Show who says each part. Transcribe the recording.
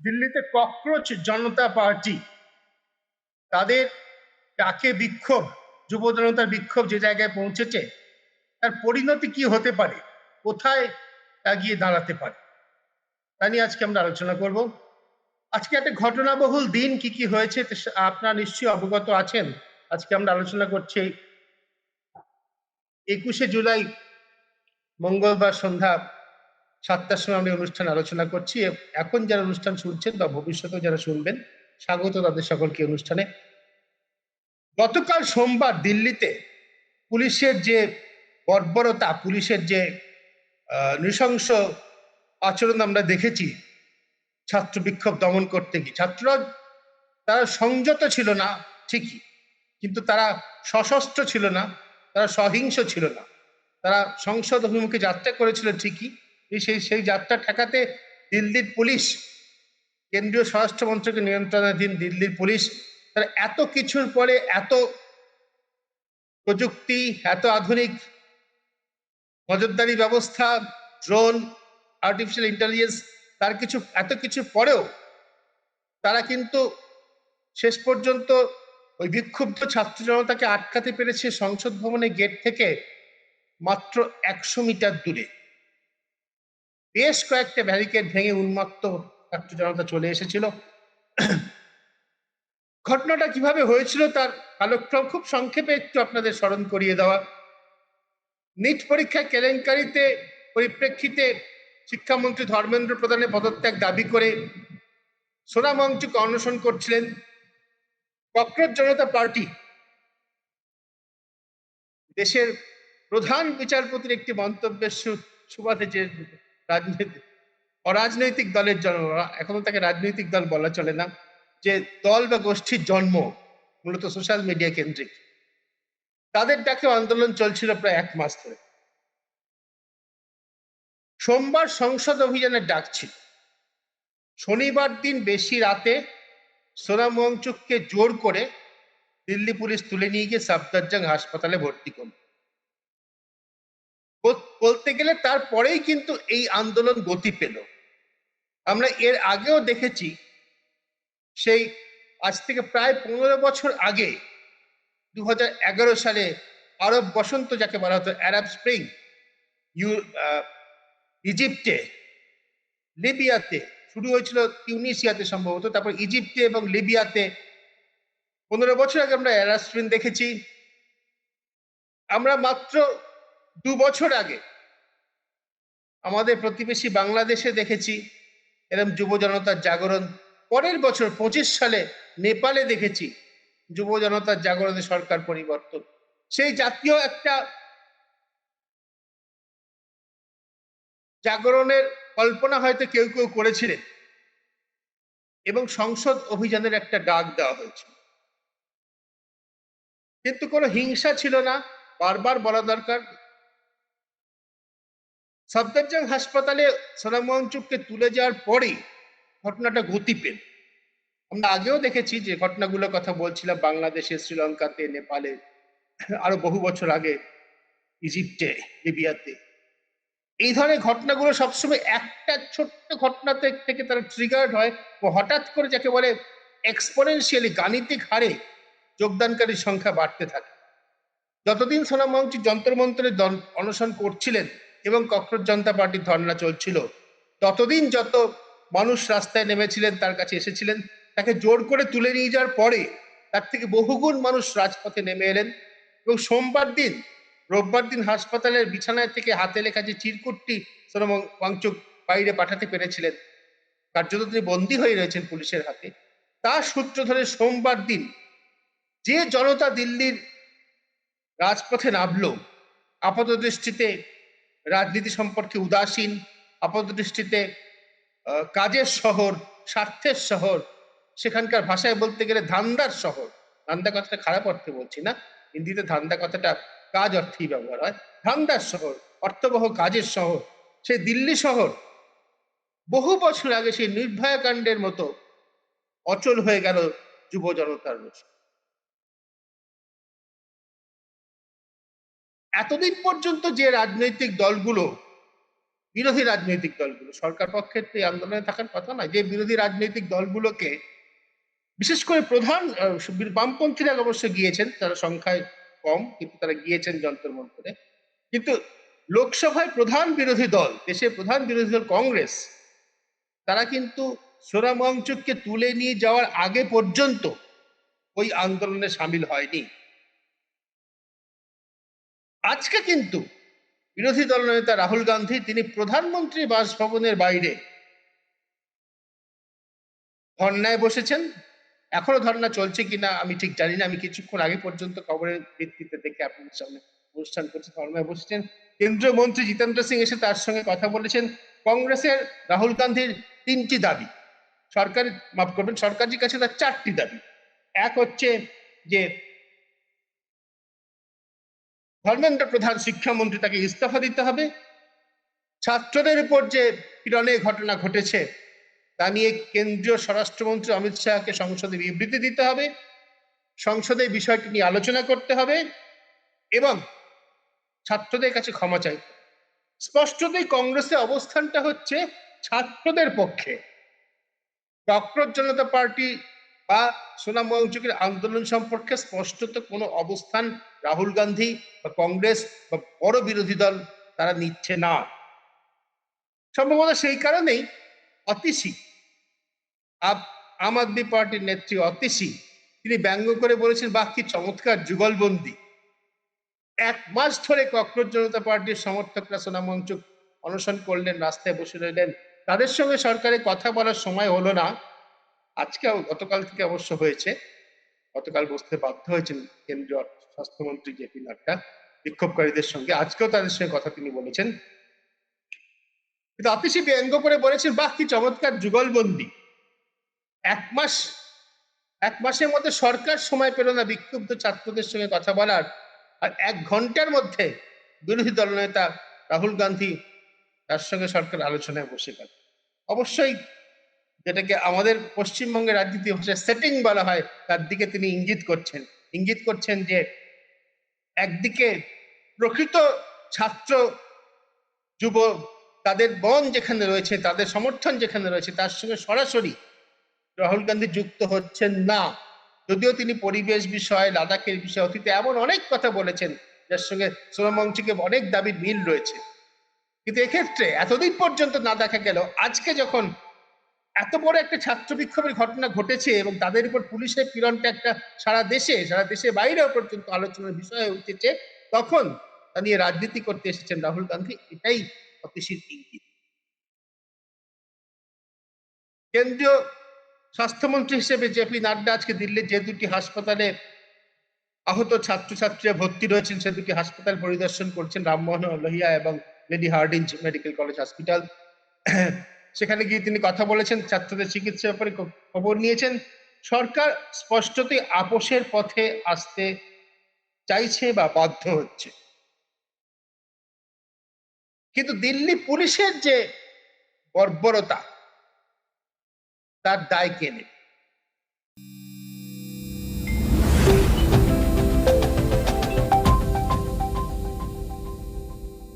Speaker 1: দিল্লিতে ককরোচ জনতা পার্টি তাদের ডাকে বিক্ষোভ, যুব জনতার বিক্ষোভ যে জায়গায় পৌঁছেছে, তার পরিণতি কি হতে পারে, কোথায় তা গিয়ে দাঁড়াতে পারে, তা নিয়ে আজকে আমরা আলোচনা করব। আজকে একটা ঘটনাবহুল দিন, কি কি হয়েছে আপনারা নিশ্চয়ই অবগত আছেন। আজকে আমরা আলোচনা করছি 21শে জুলাই মঙ্গলবার সন্ধ্যা 7টার সময় আমরা অনুষ্ঠান আলোচনা করছি। এখন যারা অনুষ্ঠান শুনছেন বা ভবিষ্যতেও যারা শুনবেন, স্বাগত তাদের সকলকে অনুষ্ঠানে। গতকাল সোমবার দিল্লিতে পুলিশের যে বর্বরতা, পুলিশের যে নৃশংস আচরণ আমরা দেখেছি ছাত্র বিক্ষোভ দমন করতে গিয়ে, ছাত্ররা তারা সংযত ছিল না ঠিকই, কিন্তু তারা সশস্ত্র ছিল না, তারা সহিংস ছিল না। তারা সংসদ অভিমুখে যাত্রা করেছিল ঠিকই, সেই যাত্রা ঠেকাতে দিল্লির পুলিশ, কেন্দ্রীয় স্বরাষ্ট্র মন্ত্রকের নিয়ন্ত্রণাধীন দিল্লির পুলিশ, তারা এত কিছুর পরে, এত প্রযুক্তি, এত আধুনিক নজরদারি ব্যবস্থা, ড্রোন, আর্টিফিশিয়াল ইন্টেলিজেন্স, এত কিছু পরেও তারা কিন্তু শেষ পর্যন্ত ওই বিক্ষুব্ধ ছাত্র জনতাকে আটকাতে পেরেছে সংসদ ভবনের গেট থেকে মাত্র 100 মিটার দূরে। বেশ কয়েকটা ব্যারিকেড ভেঙে উন্মত্ত ছাত্র জনতা চলে এসেছিল। ঘটনাটা কিভাবে হয়েছিল তার কালক্রম খুব সংক্ষেপে একটু আপনাদের স্মরণ করিয়ে দেওয়া। নিট পরীক্ষা কেলেঙ্কারিতে পরিপ্রেক্ষিতে শিক্ষামন্ত্রী ধর্মেন্দ্র প্রধানের পদত্যাগ দাবি করে সোনামঞ্চকে অনশন করছিলেন ককরোচ জনতা পার্টি। দেশের প্রধান বিচারপতির একটি মন্তব্যের সুবাদে যে অরাজনৈতিক দলের জন্ম, এখনো তাকে রাজনৈতিক দল বলা চলে না, যে দল বা গোষ্ঠীর জন্ম মূলত সোশ্যাল মিডিয়া কেন্দ্রিক, তাদের ডাকে আন্দোলন চলছিল প্রায় 1 মাস ধরে। সোমবার সংসদ অভিযানের ডাক ছিল। শনিবার দিন বেশি রাতে সোনাম ওয়াংচুককে জোর করে দিল্লি পুলিশ তুলে নিয়ে গিয়ে সাফদারজং হাসপাতালে ভর্তি করল। বলতে গেলে তারপরেই কিন্তু এই আন্দোলন গতি পেল। আমরা এর আগেও দেখেছি, সেই আজ থেকে প্রায় 15 বছর আগে 2011 সালে আরব বসন্ত যাকে বলা হতো, আরব স্প্রিং, ইজিপ্টে, লিবিয়াতে শুরু হয়েছিল, তিউনিসিয়াতে সম্ভবত, তারপর ইজিপ্টে এবং লিবিয়াতে 15 বছর আগে আমরা আরব স্প্রিং দেখেছি। আমরা মাত্র 2 বছর আগে আমাদের প্রতিবেশী বাংলাদেশে দেখেছি এরকম যুব জনতার জাগরণ। পরের বছর 25 সালে নেপালে দেখেছি যুব জনতার জাগরণে সরকার পরিবর্তন। সেই জাতীয় একটা জাগরণের কল্পনা হয়তো কেউ কেউ করেছিলেন এবং সংসদ অভিযানের একটা ডাক দেওয়া হয়েছিল, কিন্তু কোনো হিংসা ছিল না। বারবার বলা দরকার, সাফদারজং হাসপাতালে সোনাম ওয়াংচুককে তুলে যাওয়ার পরেই ঘটনাটা গতি পেল। আমরা আগেও দেখেছি যে ঘটনাগুলোর কথা বলছিলাম, বাংলাদেশে, শ্রীলঙ্কাতে, নেপালে, আরো বহু বছর আগে ইজিপ্টে, লিবিয়াতে। এই ধরনের ঘটনাগুলো সবসময় একটা ছোট্ট ঘটনা থেকে তারা ট্রিগার্ড হয় ও হঠাৎ করে যাকে বলে এক্সপোনেনশিয়ালি, গাণিতিক হারে যোগদানকারীর সংখ্যা বাড়তে থাকে। যতদিন সোনাম ওয়াংচুক যন্তর মন্ত্রে অনশন করছিলেন এবং ককরোচ জনতা পার্টির ধর্ণা চলছিল, ততদিন যত মানুষ রাস্তায় নেমেছিলেন, তার কাছে এসেছিলেন, তাকে জোর করে তুলে নিয়ে যাওয়ার পরে তার থেকে বহুগুণ মানুষ রাজপথে নেমে এলেন। এবং রোববার দিন হাসপাতালের বিছানায় থেকে হাতে লেখা যে চিরকুটটি সোনাম ওয়াংচুক বাইরে পাঠাতে পেরেছিলেন, কার্যত তিনি বন্দী হয়ে রয়েছেন পুলিশের হাতে, তার সূত্র ধরে সোমবার দিন যে জনতা দিল্লির রাজপথে নামলো, আপাত দৃষ্টিতে রাজনীতি সম্পর্কে উদাসীন, আপাত দৃষ্টিতে কাজের শহর, স্বার্থের শহর, সেখানকার ভাষায় বলতে গেলে ধান্দার শহর। ধান্দা কথাটা খারাপ অর্থে বলছি না, হিন্দিতে ধান্দা কথাটা কাজ অর্থেই ব্যবহার হয়। ধান্দার শহর, অর্থবহ কাজের শহর, সেই দিল্লি শহর বহু বছর আগে সেই নির্ভয়া কাণ্ডের মতো অচল হয়ে গেল যুব জনতার রোষ। এতদিন পর্যন্ত যে রাজনৈতিক দলগুলো বিরোধী রাজনৈতিক দলগুলো, সরকার পক্ষের তো এই আন্দোলনে থাকার কথা নয়, যে বিরোধী রাজনৈতিক দলগুলোকে, বিশেষ করে প্রধান বামপন্থীরা অবশ্য গিয়েছেন, তারা সংখ্যায় কম কিন্তু তারা গিয়েছেন যন্ত্র মন্ত্রে, কিন্তু লোকসভায় প্রধান বিরোধী দল, দেশের প্রধান বিরোধী দল কংগ্রেস, তারা কিন্তু সোনাম ওয়াংচুককে তুলে নিয়ে যাওয়ার আগে পর্যন্ত ওই আন্দোলনে সামিল হয়নি। আজকে কিন্তু বিরোধী দলনেতা রাহুল গান্ধী তিনি প্রধানমন্ত্রী বাসভবনের বাইরে ধর্নায় বসেছেন। এখনো ধর্না চলছে কিনা আমি ঠিক জানি না, আমি কিছুক্ষণ আগে পর্যন্ত খবরের ভিত্তিতে দেখে আপনাদের সামনে অনুষ্ঠান করছে, ধর্নায় বসেছেন। কেন্দ্রীয় মন্ত্রী জিতেন্দ্র সিং এসে তার সঙ্গে কথা বলেছেন। কংগ্রেসের রাহুল গান্ধীর 3টি দাবি, সরকার মাফ করবেন, সরকারের কাছে তার 4টি দাবি। এক হচ্ছে যে ধর্মেন্দ্র প্রধান শিক্ষামন্ত্রী, তাকে ইস্তফা দিতে হবে। ছাত্রদের উপর যে পীড়নের ঘটনা ঘটেছে তা নিয়ে কেন্দ্রীয় স্বরাষ্ট্রমন্ত্রী অমিত শাহকে সংসদে বিবৃতি দিতে হবে, সংসদে বিষয়টি নিয়ে আলোচনা করতে হবে এবং ছাত্রদের কাছে ক্ষমা চাইতে। স্পষ্টতই কংগ্রেসের অবস্থানটা হচ্ছে ছাত্রদের পক্ষে। ডক্টর জনতা পার্টি বা সোনাম ওয়াংচুকের আন্দোলন সম্পর্কে স্পষ্টত কোনো অবস্থান রাহুল গান্ধী বা কংগ্রেস বা বড় বিরোধী দল তারা নিচ্ছে না। সম্ভবত সেই কারণেই অতিশী আম আদমি পার্টির নেত্রী অতিশী তিনি ব্যঙ্গ করে বলেছেন, বাহ কি চমৎকার যুগলবন্দি। 1 মাস ধরে ককরোচ জনতা পার্টির সমর্থকরা সোনাম ওয়াংচুক অনশন করলেন, রাস্তায় বসে রইলেন, তাদের সঙ্গে সরকারের কথা বলার সময় হলো না। আজকে গতকাল থেকে অবশ্য হয়েছে, গতকাল বসতে বাধ্য হয়েছেন কেন্দ্রীয় স্বাস্থ্যমন্ত্রী জেপি নাড্ডা বিক্ষোভকারীদের সঙ্গে, আজকেও তাদের সঙ্গে কথা তিনি বলেছেন। কিন্তু অতিশী ব্যঙ্গ করে বলেছেন, বাহ কি চমৎকার যুগলবন্দি। 1 মাসের মধ্যে সরকার সময় পেল না বিক্ষুব্ধ ছাত্রদের সঙ্গে কথা বলার, আর 1 ঘন্টার মধ্যে বিরোধী দলনেতা রাহুল গান্ধী তার সঙ্গে সরকার আলোচনায় বসে গেল। অবশ্যই যেটাকে আমাদের পশ্চিমবঙ্গের রাজনীতি ভাষায় সেটিং বলা হয়, তার দিকে তিনি ইঙ্গিত করছেন যে একদিকে প্রকৃত ছাত্র যুব তাদের বন যেখানে রয়েছে, তাদের সমর্থন যেখানে রয়েছে, তার সঙ্গে সরাসরি রাহুল গান্ধী যুক্ত হচ্ছেন না। যদিও তিনি পরিবেশ বিষয়, লাদাখের বিষয়, অতীতে এমন অনেক কথা বলেছেন যার সঙ্গে সোনাম ওয়াংচুকে অনেক দাবির মিল রয়েছে, কিন্তু এক্ষেত্রে এতদিন পর্যন্ত না দেখা গেল। আজকে যখন এত বড় একটা ছাত্র বিক্ষোভের ঘটনা ঘটেছে এবং তাদের উপর পুলিশের পীড়নটা একটা সারা দেশে বাইরেও পর্যন্ত আলোচনার বিষয় হয়ে উঠেছে, তখন তা নিয়ে রাজনীতি করতে এসেছেন রাহুল গান্ধী, এটাই অতিশীর ইঙ্গিত। কেন্দ্রীয় স্বাস্থ্যমন্ত্রী হিসেবে জেপি নাড্ডা আজকে দিল্লির যে 2টি হাসপাতালে আহত ছাত্রছাত্রীরা ভর্তি রয়েছেন সে 2টি হাসপাতাল পরিদর্শন করছেন, রামমোহন লোহিয়া এবং lady Hardinge medical college hospital. সেখানে গিয়ে তিনি কথা বলেছেন, ছাত্রদের চিকিৎসার ব্যাপারে খবর নিয়েছেন। সরকার স্পষ্টতই আপোষের পথে আসতে চাইছে বা বাধ্য হচ্ছে, কিন্তু দিল্লি পুলিশের যে বর্বরতা তার দায় কে নেবে?